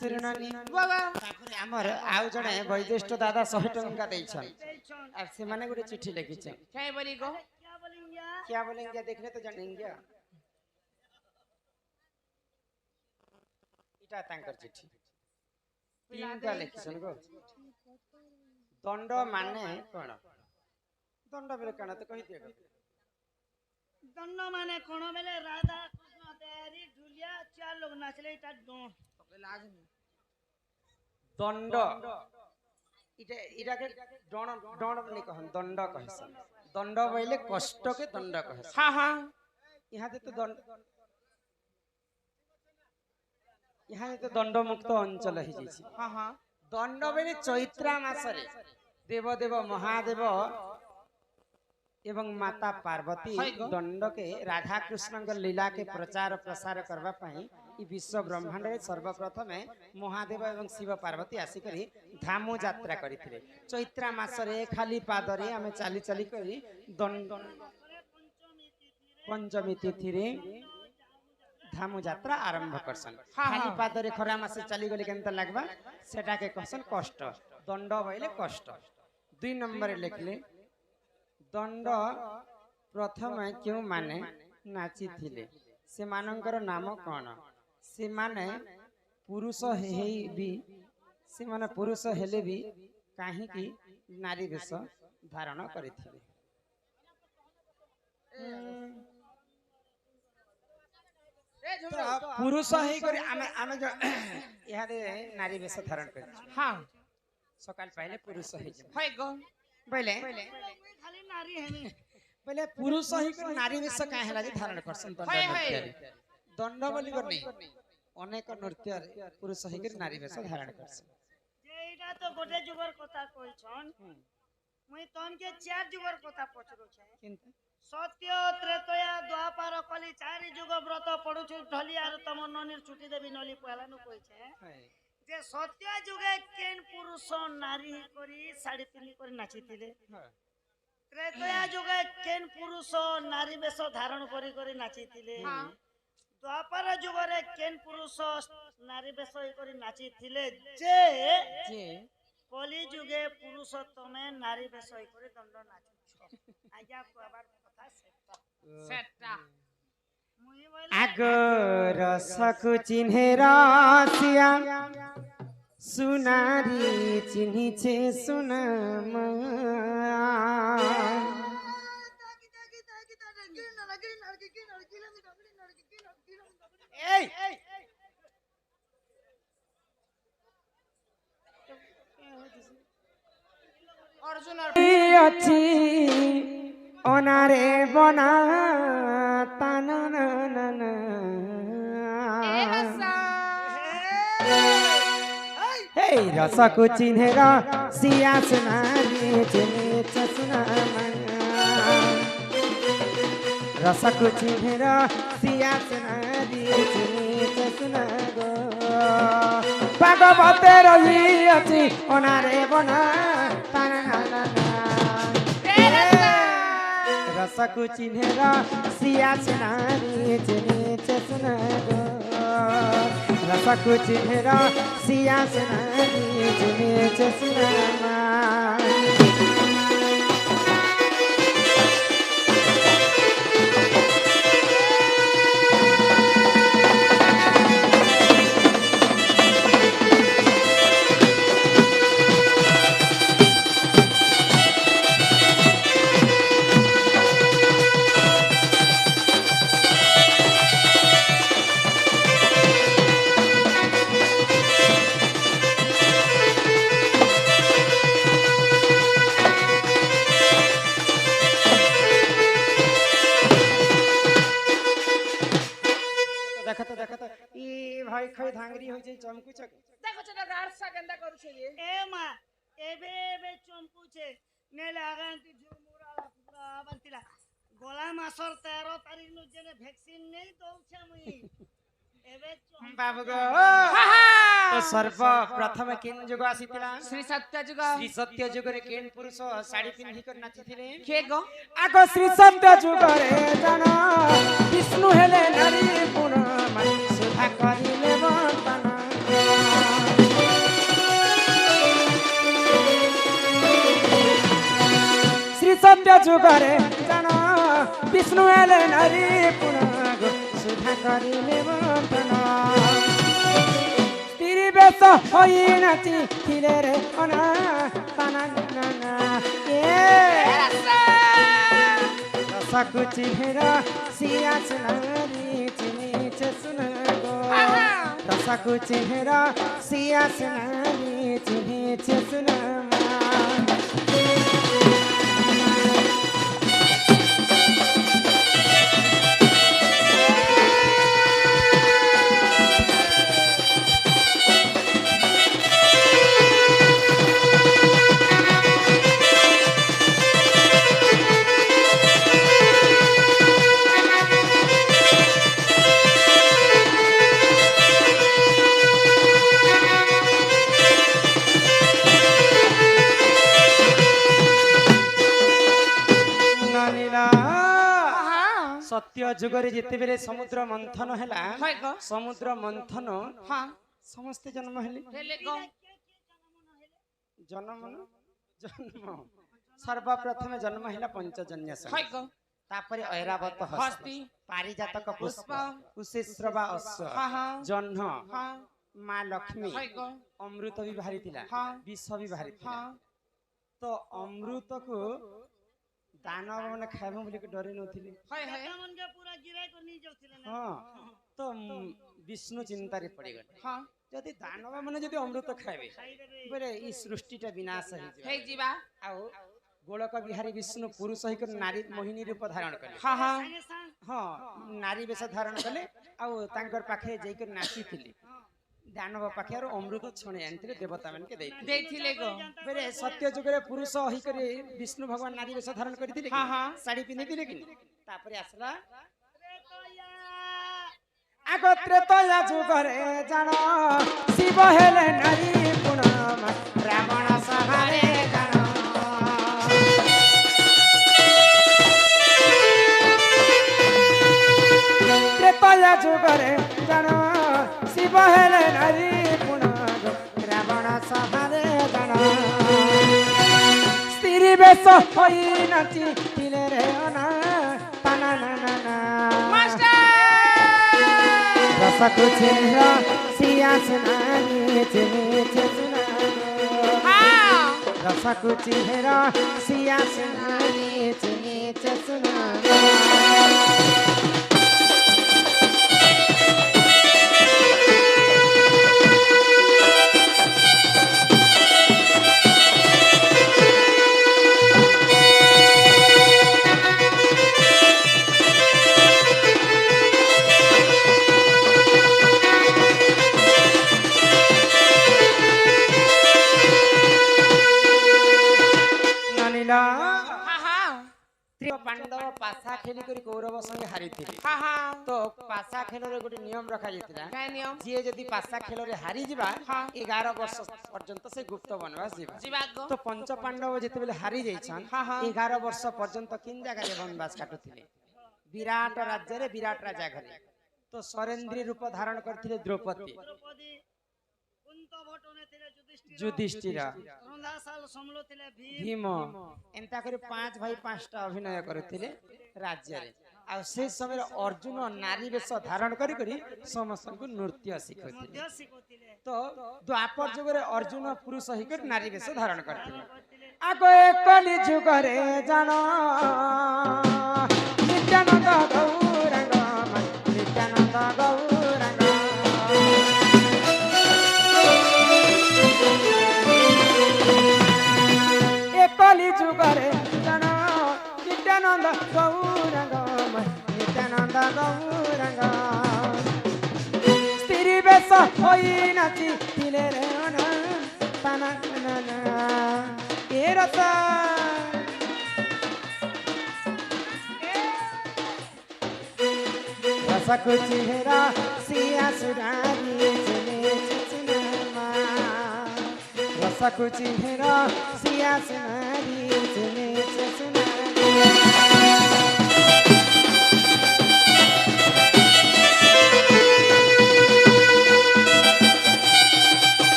श्रीनानी बाबा तापर हमर आउ जणे वैदेष्ट दादा 100 टंका दैछन आ से माने गुटे चिट्ठी लिखिछन काय बोली गो क्या बोलेंगे देखले तो जानेंगे इटा तांकर चिट्ठी तीनटा लिखिछन गो दंड माने कोन दंड बेले काना तो कहि दियो दंड माने कोन बेले राधा कृष्ण तैयारी ढुलिया चार लोग नाचले इटा दंड इटा इटा के डण डण नहीं कहन दंड कहसन दंड बोले कष्ट के दंड कहसन हां हां यहाँ तो दंड यहाँ तो दंड मुक्त अंचल ही जैसी हां हां दंड बोले चैत्रा मासरे देवदेव महादेव एवं माता पार्वती दंड के राधा कृष्ण के लीला के प्रचार प्रसार करबा पई ई विश्व ब्रह्मांड रे सर्वप्रथम महादेव एवं शिव पार्वती आसी करी धामु यात्रा करिथिले चैत्रा मासरे खाली पादरे हमें चाली चाली करी दंड पंचमी तिथि रे धामु यात्रा आरंभ करसन खाली पादरे खरा मासे चली गले केनता लागबा सेटा के कहसन कष्ट दंड होइले कष्ट 2 नंबर लिखले दंड प्रथम क्यों माने नाची थिले से मानकर नाम कौन से माने पुरुष हेई भी से माने पुरुष हेले भी काहे की नारी वेश धारण करिथिले पुरुष हेई करी आमे जो यारे नारी वेश धारण करि हां सकाल पहले पुरुष हेई हाय गो पहले खाली नारी है पहले पुरुष ही को नारी वेश काहे हला जे धारण करसन दंड बोली कर नहीं अनेक नृत्य पुरुष ही के नारी वेश धारण करसन जेटा तो गोटे जुगर कथा कहछन मुई तन के चार जुगर कथा पचरो छे किंतु सत्य त्रेतया द्वापर कली चार जुग व्रत पडुछु ढली आर तम ननीर छुटी देबी नली पहला न कहि छे जे सत्य जुगे केन पुरुष नारी करी साड़ी पिनी करी नाचिथिले त्रेतया जुगे केन पुरुष नारी वेश धारण करी करी नाचिथिले द्वापर जुगरे केन पुरुष नारी वेश करी नाचिथिले जे कली जुगे पुरुष तमे नारी वेश करी दंड नाचु आज्ञा कहबार कथा सेटा आगर सकु चिन्हे रासिया सुनारी चिन्ही छे सुनाम अर्जुन अच्छी ओनारे बना तानन हे रसको चिन्हेर सिया सुनारी चिन्हे चसुना रसको चिन्हेर सिया सुनारी चिन्हे चसुना गो भागवते रही अछि ओनारे बना रसको चिन्हेर सिया सुनारी चिन्हे चसुना गो रसको चिन्हेर सिया सुनारी चिन्हे चसुना भाई खई धांगरी होई जे चमकू छक देखो छटा गारसा गंदा करू छे ए मा एबे चमकू छे ने लागांती झुरमुरा पूरा बंतिला गोला मासर 13 तारीख नु जेने वैक्सीन नै दउ छे मुई एबे बाबू गो तो सर्व प्रथम केन जुग आसीतिला श्री सत्य जुग रे केन पुरुष साड़ी पिन्ही कर नाचिथिले के गो आगो श्री सत्य जुग रे जाना विष्णु हेले नारी पुन मन सुधा करिले बंतना ସତ୍ୟ ଯୁଗରେ ଜାଣ ବିଷ୍ଣୁ ହେଲେ ନାରୀ ପୁଣ ସୁଧା କରିଲେ ବନ୍ଧନ ସ୍ତ୍ରୀ ବେଶ ହୋଇ ନାଚି ଥିଲେ ରେ ଅନା ପାନା ନା ରସକୁ ଚିହେରା ସିଆସ ନାରୀ ଚିନିଛେ ସୁନ ଗো ରସକୁ ଚିହେରା ସିଆସ ନାରୀ ଚିନିଛେ ସୁନ ସତ୍ୟ ଯୁଗରେ ଯେତେବେଳେ ସମୁଦ୍ର ମନ୍ଥନ ହେଲା হয় গো ସମୁଦ୍ର ମନ୍ଥନ হ্যাঁ ସମସ୍ତେ ଜନ୍ମ ହେଲେ হেলে গো ଜନ୍ମ ଜନ୍ମ ସର୍ବପ୍ରଥମେ ଜନ୍ମ ହେଲା ପଞ୍ଚଜନ୍ୟ হয় ଗো ତାପରେ ଐରାବତ ହସ୍ତ হস্তি ପାରିଜାତକ ପୁଷ୍ପ পুষ্প କୁଶେଶ୍ରବା ଅଶ୍ଵ হ্যাঁ হ্যাঁ ଜହ୍ନ হ্যাঁ ମା ଲକ୍ଷ୍ମୀ হয় গো ଅମୃତ ବି ବାହାରିଥିଲା হ্যাঁ ବିଷ ବି ବାହାରିଥିଲା হ্যাঁ ତ ଅମୃତକୁ ଦାନବ ମାନେ ଖାଇବ ବୋଲି ଡରି ନଥିଲେ হয় হয় ମନକେ ପୁରା ଗିରାଇ କରି ନେଇ ଯାଉଥିଲେ ନା ହଁ ତ ବିଷ୍ଣୁ ଚିନ୍ତାରେ ପଡିଗଲେ হ্যাঁ ଯଦି ଦାନବ ମାନେ ଯଦି ଅମୃତ ଖାଇବେ ବୋଲେ ଏଇ ସୃଷ୍ଟିଟା ବିନାଶ ହେଇଯିବ হেই ଯିবা ଆଉ ଗୋଳକ ବିହାରୀ ବିଷ୍ଣୁ ପୁରୁଷ ହେଇକରି ନାରୀ ମୋହିନୀ ରୂପ ଧାରଣ କଲେ হ্যাঁ হ্যাঁ ସାଙ୍ଗେ ସାଙ୍ଗ ହଁ ନାରୀ ବେଶ ଧାରଣ କଲେ ଆଉ ତାଙ୍କର ପାଖେ ଯାଇକରି ନାଚିଥିଲେ ଦାନବ ପାଖେ ଆଉ ଅମୃତ ଛଣେଇ ଆଣିଥିଲେ ଦେବତା ମାନକେ ଦେଇଥିଲେ ଦେଇଥିଲେ গো ବେଲେ ସତ୍ୟ ଯୁଗରେ ପୁରୁଷ ହେଇକରି ବିଷ୍ଣୁ ଭଗବାନ ନାରୀ ବେଶ ଧାରଣ କରିଥିଲେ କି? ହଁ, ହଁ। ଶାଢୀ ପିନ୍ଧିଥିଲେ କି ତାପରେ ଆସିଲା ତ୍ରେତୟା ଆଗ ତ୍ରେତୟା ଯୁଗରେ ଜାଣ ଶିବ ହେଲେ ନାରୀ ଗୁଣ ରାବଣ ସଭାରେ ଜାଣ ତ୍ରେତୟା ଯୁଗରେ ଜାଣ ଶିବ ହେଲେ ନାରୀ ଗୁଣ ରାବଣ ସଭାରେ ଜାଣ ସ୍ତ୍ରୀ ବେଶ ହୋଇ ନାଚି ଥିଲେ ରେ ଅନା ପାନା ନା মাস্টার रसकु चिन्ह सियास नानी चिनिछे सुना হ্যাঁ रसकु चिन्ह सियास नानी चिनिछे सुना নানিলা হ্যাঁ হ্যাঁ পাণ্ডব পাশা খেলি করে কৌরব সঙ্গে হারিଥିଲେ হ্যাঁ হ্যাঁ তো পাশা খেলরে গোটে নিয়ম রখা যাইতিলা কাই নিয়ম ଯିଏ ଯଦି ପାଶା ଖେଳରେ ହାରି ଯିବା ହଁ। 11 ବର୍ଷ ପର୍ଯ୍ୟନ୍ତ ସେ ଗୁପ୍ତ ବନବାସ ଯିବା ଯିବା ଗো ତ ପଞ୍ଚ ପାଣ୍ଡବ ଯେତେବେଳେ ହାରି ଯାଇଛନ୍ ହଁ, ହଁ। 11 ବର୍ଷ ପର୍ଯ୍ୟନ୍ତ କିନ୍ ଜାଗାରେ ବନବାସ କାଟୁଥିଲେ ବିରାଟ ରାଜ୍ୟରେ ବିରାଟ ରାଜା ଘରେ ତ ସରେନ୍ଦ୍ରୀ ରୂପ ଧାରଣ କରିଥିଲେ ଦ୍ରୌପଦୀ ଦ୍ରୌପଦୀ କୁନ୍ତ ଭଟନେ ଥିଲେ ଯୁଧିଷ୍ଠିର ରନ୍ଧାଶାଳ ସମଲ ଥିଲେ ଭୀମ ଭୀମ ଏନ୍ତା କରି 5 ଭାଇ 5ଟା ଅଭିନୟ କରୁଥିଲେ ରାଜ୍ୟରେ ଆଉ ସେ ସମୟରେ ଅର୍ଜୁନ ନାରୀ ବେଶ ଧାରଣ କରି କରି ସମସ୍ତଙ୍କୁ ନୃତ୍ୟ ଶିଖଉଥିଲେ ମଧ୍ୟ ଶିଖୁଥିଲେ ତ ଦ୍ୱାପର ଯୁଗରେ ଅର୍ଜୁନ ପୁରୁଷ ହେଇକରି ନାରୀ ବେଶ ଧାରଣ କରିଥିଲେ କରିଥିଲେ ଆଗ କଲି ଯୁଗରେ ଜାଣ ନିତ୍ୟାନନ୍ଦ ଗୌରାଙ୍ଗ ନିତ୍ୟାନନ୍ଦ ଗୌରାଙ୍ଗ କଲି ଯୁଗରେ ଜାଣ ନିତ୍ୟାନନ୍ଦ ଗୌରାଙ୍ଗ ନିତ୍ୟାନନ୍ଦ ଗୌରାଙ୍ଗ ସ୍ତ୍ରୀ ବେଶ ହୋଇ ନାଚି ଥିଲେ ରେ ଅନା ପାନା ଏ ରସ ରସକୁ ଚିହେରା ସିଆ ସୁରାରୀ ଚିନେ ରସକୁ ଚିହେରା ସିଆ ସୁନାରୀ ଚିନେ ସୁନାରୀ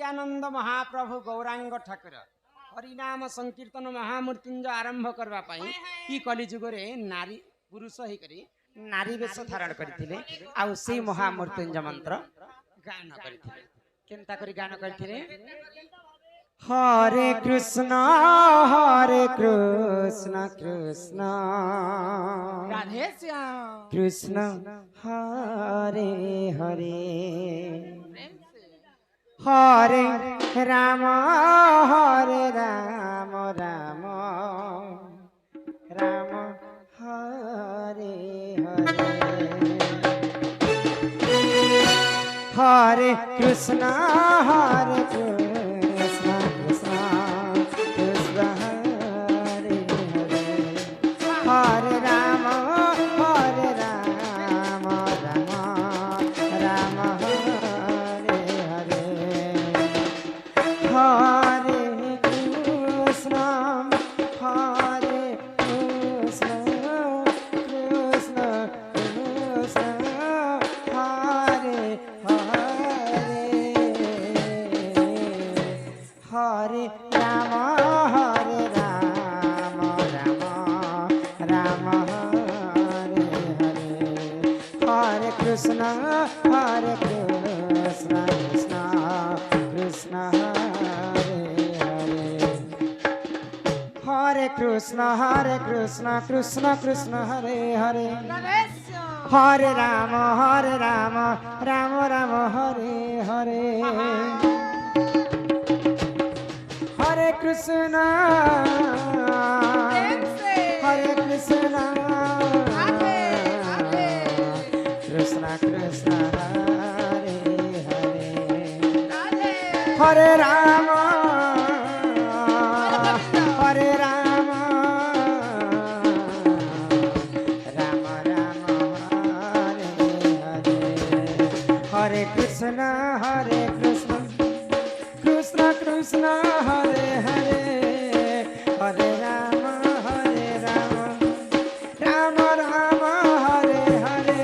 नित्यानंद महाप्रभु गौरांग ठाकुर हरिनाम संकीर्तन महामृत्युंजय आरंभ करबा पई ई कली जुगरे नारी पुरुष ही करी नारी वेश धारण करथिले आ सेई महामृत्युंजय मंत्र गान करथिले केनता करी गान करथिले हरे कृष्ण कृष्ण राधे श्याम कृष्ण हरे हरे प्रेम से हरे राम राम राम हरे हरे हरे कृष्ण कृष्ण कृष्ण हरे हरे हरे राम राम राम हरे हरे हरे कृष्ण कृष्ण कृष्ण हरे हरे हरे राम राम राम हरे हरे हरे कृष्ण कृष्ण कृष्ण हरे हरे हरे कृष्ण कृष्ण कृष्ण हरे हरे राधे श्याम हरे राम राम राम हरे हरे हरे कृष्ण प्रेम से हरे कृष्ण राधे राधे कृष्ण कृष्ण हरे हरे राधे हरे राम हरे राम राम राम हरे हरे हरे कृष्ण कृष्ण कृष्ण हरे हरे हरे राम राम राम हरे हरे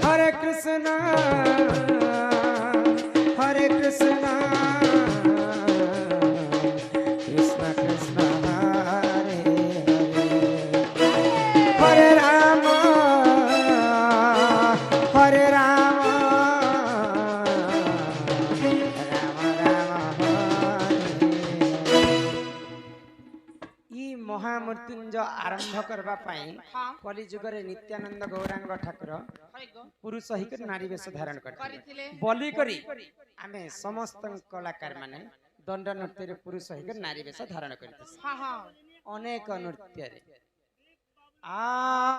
हरे कृष्ण कृष्ण कृष्ण हरे हरे हरे राम राम ई महामृत्युंजय आरंभ करबा पई हाँ कली जुगरे नित्यानंद गौरांग ठाकुर हरि गो पुरुष हिकर नारी वेश धारण करथिले କରିଥିଲେ बलि करी आमे समस्त कलाकार माने दंड नृत्य रे पुरुष हिकर नारी वेश धारण करथिस हाँ हाँ अनेक नृत्य रे आ